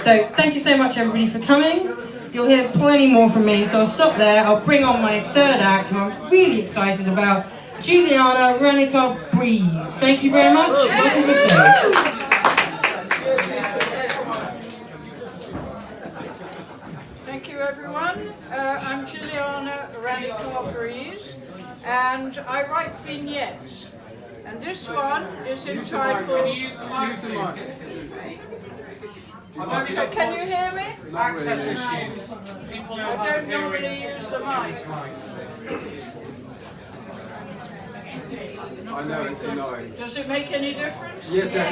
So thank you so much everybody for coming. You'll hear plenty more from me, so I'll stop there. I'll bring on my third act, who I'm really excited about, Jilliana, Ranicar-Breese. Thank you very much. Welcome to the stage. Thank you, everyone. I'm Jilliana Ranicar-Breese, and I write vignettes. And this one is entitled... Can you use the mic? Can you hear me? Access issues. People know I don't normally use the mic. I know, it's annoying. Does it make any difference? Yes, Okay.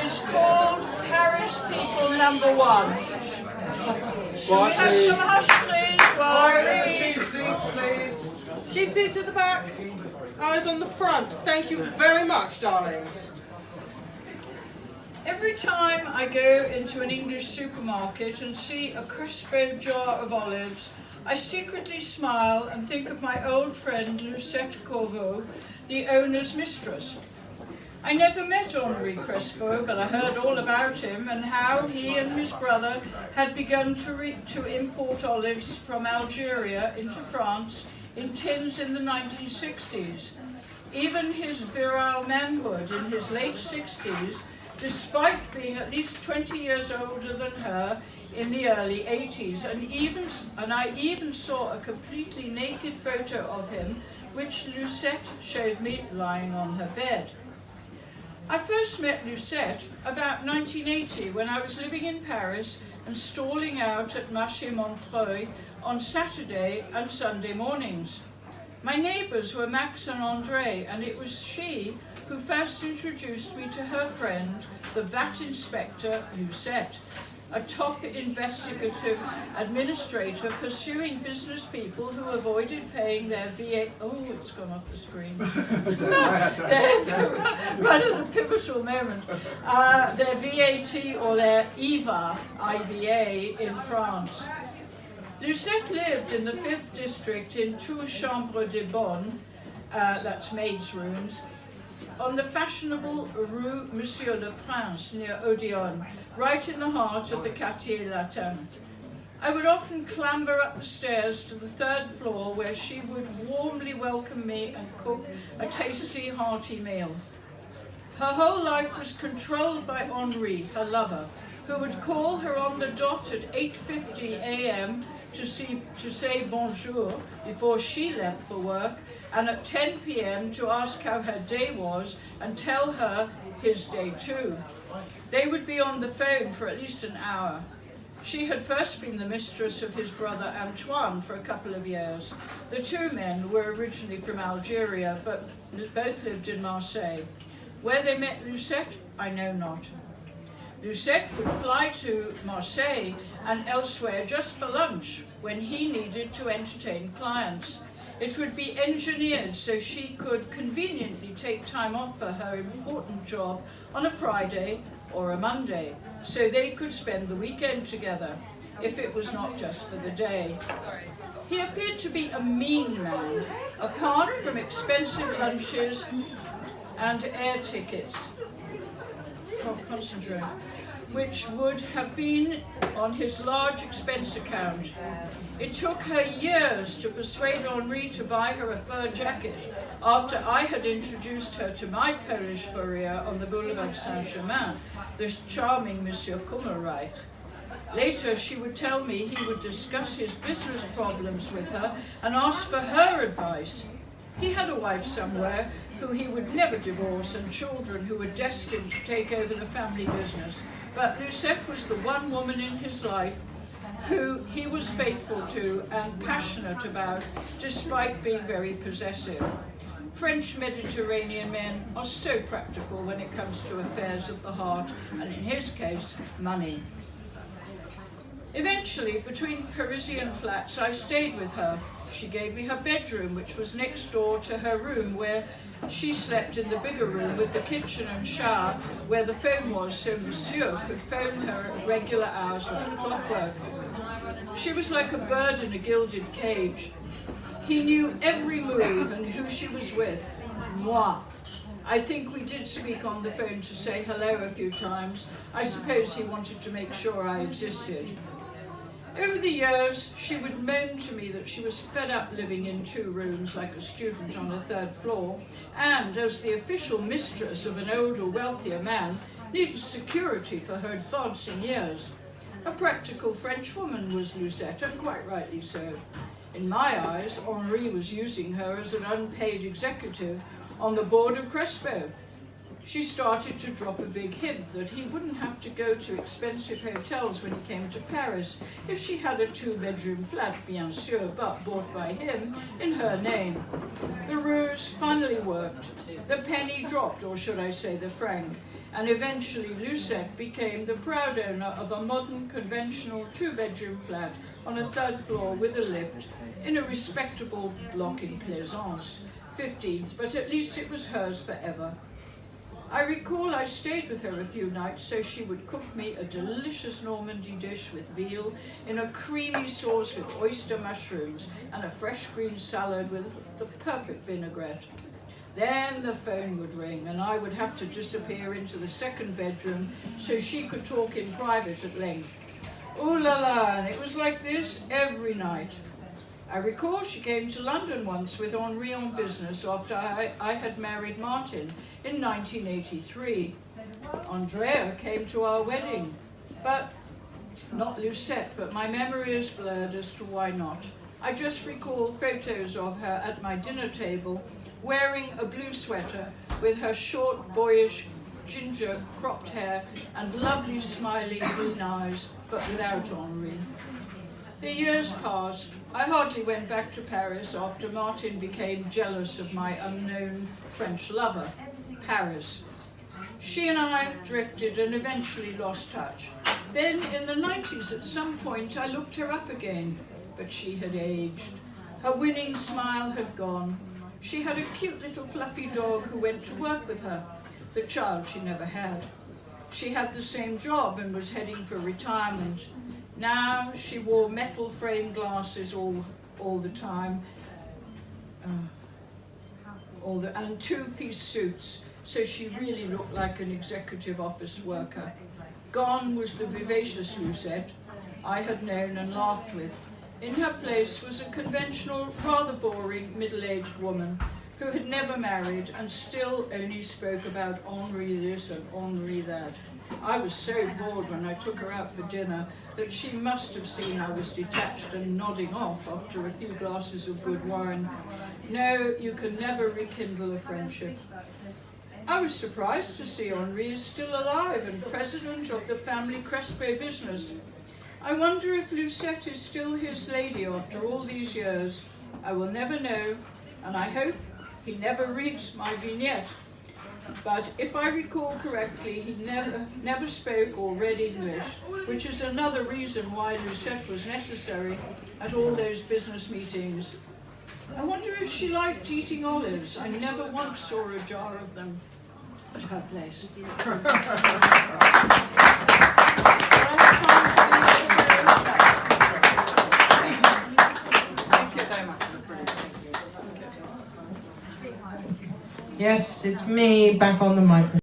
It's called Paris People Number 1. Should we have some hush, please? Cheap seats, please. Cheap seats at the back. Eyes on the front. Thank you very much, darlings. Every time I go into an English supermarket and see a Crespo jar of olives, I secretly smile and think of my old friend Lucette Corveau, the owner's mistress. I never met Henri Crespo, but I heard all about him and how he and his brother had begun to import olives from Algeria into France in tins in the 1960s. Even his virile manhood in his late 60s, despite being at least 20 years older than her in the early 80s, and I even saw a completely naked photo of him, which Lucette showed me lying on her bed. I first met Lucette about 1980 when I was living in Paris and stalling out at Marché Montreuil on Saturday and Sunday mornings. My neighbours were Max and André, and it was she who first introduced me to her friend, the VAT inspector Lucette, a top investigative administrator pursuing business people who avoided paying their VAT. Oh, it's gone off the screen. Right at a pivotal moment. Their VAT or their IVA in France. Lucette lived in the 5th district in Tours Chambre des Bonnes, that's maids' rooms, on the fashionable Rue Monsieur le Prince near Odeon, right in the heart of the Quartier Latin. I would often clamber up the stairs to the 3rd floor where she would warmly welcome me and cook a tasty, hearty meal. Her whole life was controlled by Henri, her lover, who would call her on the dot at 8:50 a.m. to say bonjour before she left for work, and at 10 p.m. to ask how her day was and tell her his day too. They would be on the phone for at least an hour. She had first been the mistress of his brother Antoine for a couple of years. The two men were originally from Algeria, but both lived in Marseille. Where they met Lucette, I know not. Lucette would fly to Marseille and elsewhere just for lunch when he needed to entertain clients. It would be engineered so she could conveniently take time off for her important job on a Friday or a Monday, so they could spend the weekend together, if it was not just for the day. He appeared to be a mean man, apart from expensive lunches and air tickets. Concentrate. Which would have been on his large expense account. It took her years to persuade Henri to buy her a fur jacket after I had introduced her to my Polish furrier on the Boulevard Saint-Germain, the charming Monsieur Kummerreich. Later, she would tell me he would discuss his business problems with her and ask for her advice. He had a wife somewhere who he would never divorce and children who were destined to take over the family business. But Lucette was the one woman in his life who he was faithful to and passionate about, despite being very possessive. French Mediterranean men are so practical when it comes to affairs of the heart, and in his case, money. Eventually, between Parisian flats, I stayed with her. She gave me her bedroom, which was next door to her room, where she slept in the bigger room with the kitchen and shower, where the phone was, so Monsieur could phone her at regular hours like clockwork. She was like a bird in a gilded cage. He knew every move and who she was with. Moi. I think we did speak on the phone to say hello a few times. I suppose he wanted to make sure I existed. Over the years, she would moan to me that she was fed up living in 2 rooms like a student on a 3rd floor, and as the official mistress of an older, wealthier man, needed security for her advancing years. A practical Frenchwoman was Lucette, and quite rightly so. In my eyes, Henri was using her as an unpaid executive on the board of Crespo. She started to drop a big hint that he wouldn't have to go to expensive hotels when he came to Paris if she had a 2-bedroom flat, bien sûr, but bought by him in her name. The ruse finally worked. The penny dropped, or should I say the franc, and eventually Lucette became the proud owner of a modern, conventional 2-bedroom flat on a 3rd floor with a lift in a respectable block in Plaisance, 15th, but at least it was hers forever. I recall I stayed with her a few nights so she would cook me a delicious Normandy dish with veal in a creamy sauce with oyster mushrooms and a fresh green salad with the perfect vinaigrette. Then the phone would ring and I would have to disappear into the 2nd bedroom so she could talk in private at length. Ooh la la, and it was like this every night. I recall she came to London once with Henri on business after I had married Martin in 1983. Andrea came to our wedding, but not Lucette, but my memory is blurred as to why not. I just recall photos of her at my dinner table wearing a blue sweater with her short, boyish, ginger cropped hair and lovely smiling green eyes, but without Henri. The years passed. I hardly went back to Paris after Martin became jealous of my unknown French lover, Paris. She and I drifted and eventually lost touch. Then in the 90s at some point I looked her up again, but she had aged. Her winning smile had gone. She had a cute little fluffy dog who went to work with her, the child she never had. She had the same job and was heading for retirement. Now she wore metal frame glasses all the time, and 2-piece suits, so she really looked like an executive office worker. Gone was the vivacious Lucette I had known and laughed with. In her place was a conventional, rather boring, middle-aged woman who had never married and still only spoke about Henri this and Henri that. I was so bored when I took her out for dinner that she must have seen I was detached and nodding off after a few glasses of good wine. No, you can never rekindle a friendship. I was surprised to see Henri is still alive and president of the family Crespo business. I wonder if Lucette is still his lady after all these years. I will never know, and I hope he never reads my vignette. But if I recall correctly, he never spoke or read English, which is another reason why Lucette was necessary at all those business meetings. I wonder if she liked eating olives. I never once saw a jar of them at her place. Thank you so much. Yes, it's me back on the microphone.